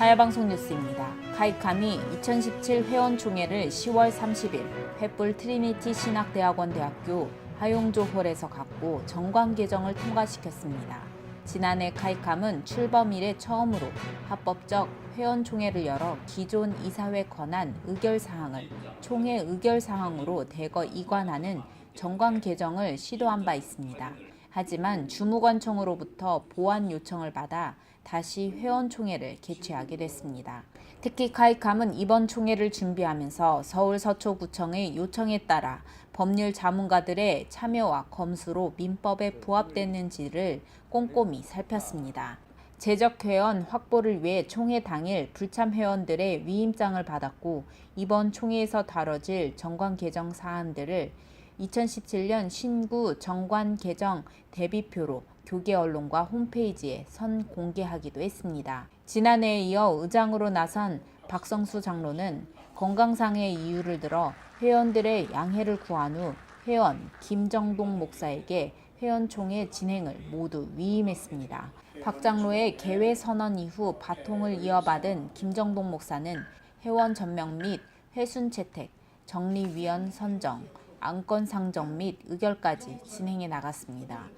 하야방송 뉴스입니다. 카이캄이 2017 회원총회를 10월 30일 횃불 트리니티 신학대학원 대학교 하용조 홀에서 갖고 정관 개정을 통과시켰습니다. 지난해 카이캄은 출범 이래 처음으로 합법적 회원총회를 열어 기존 이사회 권한 의결사항을 총회 의결사항으로 대거 이관하는 정관 개정을 시도한 바 있습니다. 하지만 주무관청으로부터 보완 요청을 받아 다시 회원총회를 개최하게 됐습니다. 특히 카이캄은 이번 총회를 준비하면서 서울 서초구청의 요청에 따라 법률 자문가들의 참여와 검수로 민법에 부합되는지를 꼼꼼히 살폈습니다. 재적회원 확보를 위해 총회 당일 불참 회원들의 위임장을 받았고 이번 총회에서 다뤄질 정관 개정 사안들을 2017년 신구 정관 개정 대비표로 교계 언론과 홈페이지에 선 공개하기도 했습니다. 지난해에 이어 의장으로 나선 박성수 장로는 건강상의 이유를 들어 회원들의 양해를 구한 후 회원 김정동 목사에게 회원총회 진행을 모두 위임했습니다. 박 장로의 개회 선언 이후 바통을 이어받은 김정동 목사는 회원 전명 및 회순 채택, 정리위원 선정, 안건 상정 및 의결까지 진행해 나갔습니다.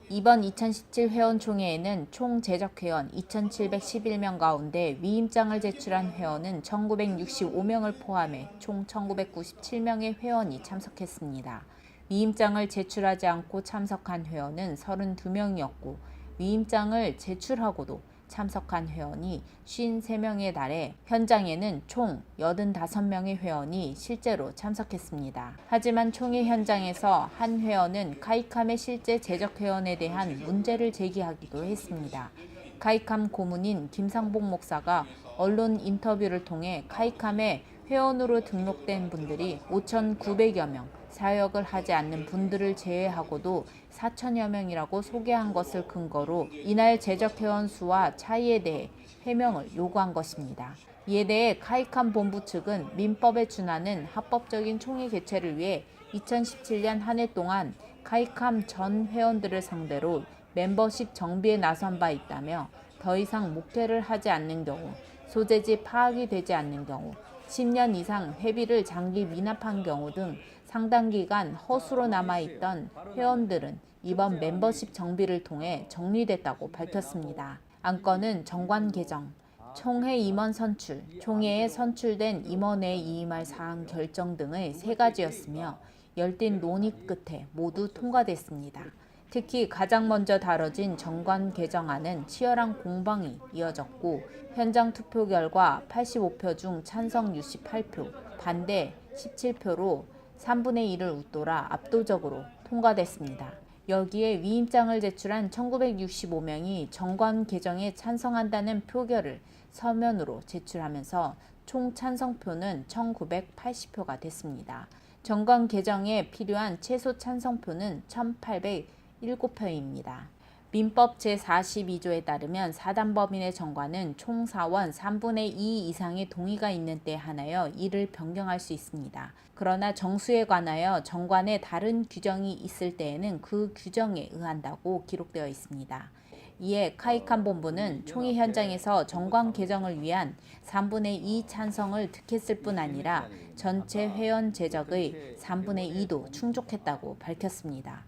이번 2017 회원총회에는 총 재적회원 2,711명 가운데 위임장을 제출한 회원은 1,965명을 포함해 총 1,997명의 회원이 참석했습니다. 위임장을 제출하지 않고 참석한 회원은 32명이었고 위임장을 제출하고도 참석한 회원이 53명에 달해 현장에는 총 85명의 회원이 실제로 참석했습니다. 하지만 총회 현장에서 한 회원은 카이캄의 실제 재적 회원에 대한 문제를 제기하기도 했습니다. 카이캄 고문인 김상복 목사가 언론 인터뷰를 통해 카이캄에 회원으로 등록된 분들이 5,900여 명, 사역을 하지 않는 분들을 제외하고도 4,000여 명이라고 소개한 것을 근거로 이날 재적 회원 수와 차이에 대해 해명을 요구한 것입니다. 이에 대해 카이캄 본부 측은 민법에 준하는 합법적인 총회 개최를 위해 2017년 한 해 동안 카이캄 전 회원들을 상대로 멤버십 정비에 나선 바 있다며 더 이상 목회를 하지 않는 경우, 소재지 파악이 되지 않는 경우, 10년 이상 회비를 장기 미납한 경우 등 상당 기간 허수로 남아있던 회원들은 이번 멤버십 정비를 통해 정리됐다고 밝혔습니다. 안건은 정관 개정, 총회 임원 선출, 총회에 선출된 임원에 이임할 사항 결정 등의 세 가지였으며 열띤 논의 끝에 모두 통과됐습니다. 특히 가장 먼저 다뤄진 정관 개정안은 치열한 공방이 이어졌고 현장 투표 결과 85표 중 찬성 68표, 반대 17표로 3분의 1을 웃돌아 압도적으로 통과됐습니다. 여기에 위임장을 제출한 1,965명이 정관 개정에 찬성한다는 표결을 서면으로 제출하면서 총 찬성표는 1,980표가 됐습니다. 정관 개정에 필요한 최소 찬성표는 1,807표입니다. 민법 제42조에 따르면 사단법인의 정관은 총 사원 3분의 2 이상의 동의가 있는 때 한하여 이를 변경할 수 있습니다. 그러나 정수에 관하여 정관에 다른 규정이 있을 때에는 그 규정에 의한다고 기록되어 있습니다. 이에 카이캄 본부는 총회 현장에서 정관 개정을 위한 3분의 2 찬성을 득했을 뿐 아니라 전체 회원 재적의 3분의 2도 충족했다고 밝혔습니다.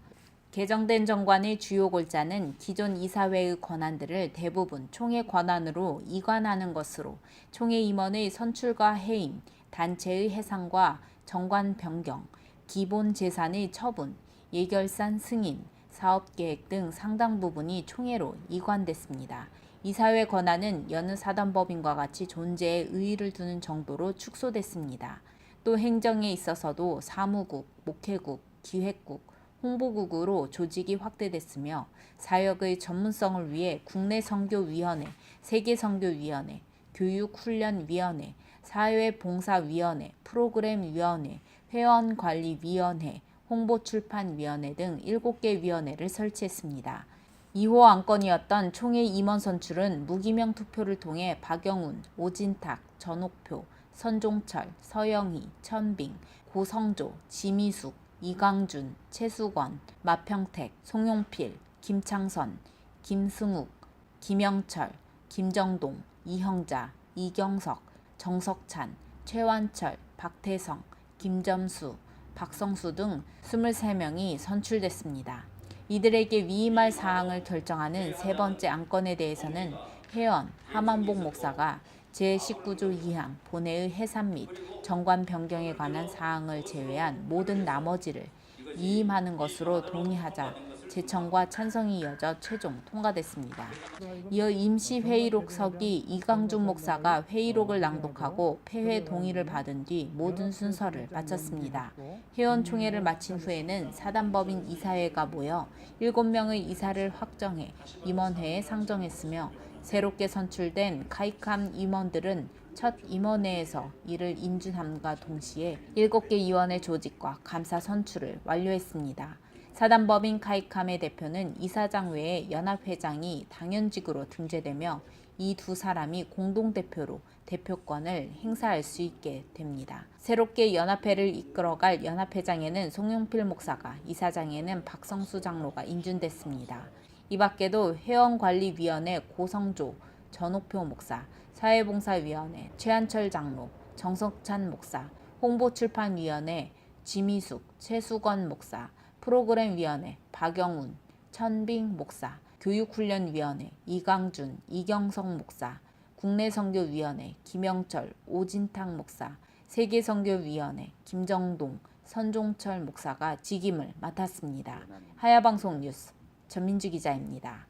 개정된 정관의 주요 골자는 기존 이사회의 권한들을 대부분 총회 권한으로 이관하는 것으로 총회 임원의 선출과 해임, 단체의 해상과 정관 변경, 기본 재산의 처분, 예결산 승인, 사업계획 등 상당 부분이 총회로 이관됐습니다. 이사회 권한은 여느 사단법인과 같이 존재에 의의를 두는 정도로 축소됐습니다. 또 행정에 있어서도 사무국, 목회국, 기획국, 홍보국으로 조직이 확대됐으며 사역의 전문성을 위해 국내선교위원회, 세계선교위원회, 교육훈련위원회, 사회봉사위원회, 프로그램위원회, 회원관리위원회, 홍보출판위원회 등 7개 위원회를 설치했습니다. 2호 안건이었던 총회 임원 선출은 무기명 투표를 통해 박영훈, 오진탁, 전옥표, 선종철, 서영희, 천빙, 고성조, 지미숙, 이강준, 최수건, 마평택, 송용필, 김창선, 김승욱, 김영철, 김정동, 이형자, 이경석, 정석찬, 최완철, 박태성, 김점수, 박성수 등 23명이 선출됐습니다. 이들에게 위임할 사항을 결정하는 세 번째 안건에 대해서는 회원 하만복 목사가 제19조 2항 본회의 해산 및 정관 변경에 관한 사항을 제외한 모든 나머지를 위임하는 것으로 동의하자 제청과 찬성이 이어져 최종 통과됐습니다. 이어 임시회의록서기 이강준 목사가 회의록을 낭독하고 폐회 동의를 받은 뒤 모든 순서를 마쳤습니다. 회원총회를 마친 후에는 사단법인 이사회가 모여 7명의 이사를 확정해 임원회에 상정했으며 새롭게 선출된 카이캄 임원들은 첫 임원회에서 이를 인준함과 동시에 7개 위원회 조직과 감사 선출을 완료했습니다. 사단법인 카이캄의 대표는 이사장 외에 연합회장이 당연직으로 등재되며 이 두 사람이 공동대표로 대표권을 행사할 수 있게 됩니다. 새롭게 연합회를 이끌어갈 연합회장에는 송용필 목사가, 이사장에는 박성수 장로가 인준됐습니다. 이 밖에도 회원관리위원회 고성조, 전옥표 목사, 사회봉사위원회 최한철 장로, 정석찬 목사, 홍보출판위원회 지미숙, 최수건 목사, 프로그램위원회 박영훈, 천빙 목사, 교육훈련위원회 이강준, 이경석 목사, 국내선교위원회 김영철, 오진탁 목사, 세계선교위원회 김정동, 선종철 목사가 직임을 맡았습니다. 하야방송 뉴스 전민주 기자입니다.